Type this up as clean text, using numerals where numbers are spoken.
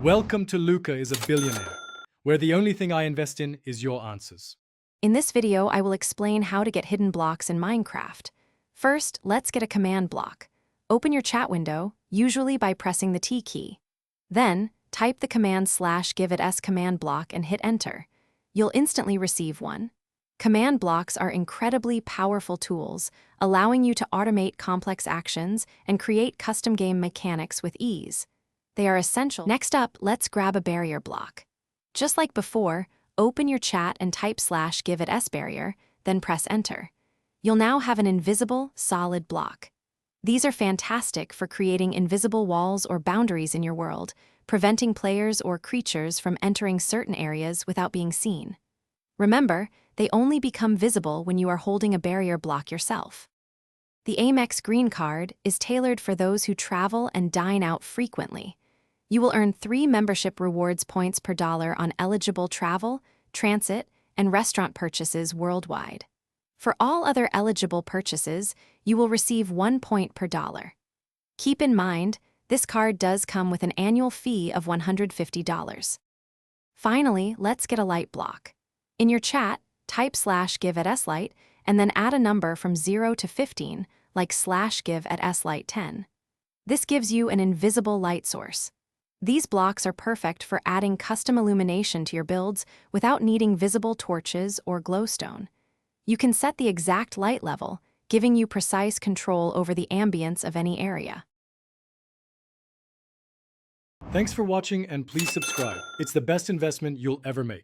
Welcome to Luca is a Billionaire, where the only thing I invest in is your answers. In this video, I will explain how to get hidden blocks in Minecraft. First, let's get a command block. Open your chat window, usually by pressing the T key. Then, type the command /giveits command block and hit enter. You'll instantly receive one. Command blocks are incredibly powerful tools, allowing you to automate complex actions and create custom game mechanics with ease. They are essential. Next up, let's grab a barrier block. Just like before, open your chat and type /giveits barrier, then press enter. You'll now have an invisible, solid block. These are fantastic for creating invisible walls or boundaries in your world, preventing players or creatures from entering certain areas without being seen. Remember, they only become visible when you are holding a barrier block yourself. The Amex Green Card is tailored for those who travel and dine out frequently. You will earn 3 membership rewards points per dollar on eligible travel, transit, and restaurant purchases worldwide. For all other eligible purchases, you will receive 1 point per dollar. Keep in mind, this card does come with an annual fee of $150. Finally, let's get a light block. In your chat, type /giveitslight and then add a number from 0 to 15, like /giveitslight10. This gives you an invisible light source. These blocks are perfect for adding custom illumination to your builds without needing visible torches or glowstone. You can set the exact light level, giving you precise control over the ambience of any area. Thanks for watching and please subscribe. It's the best investment you'll ever make.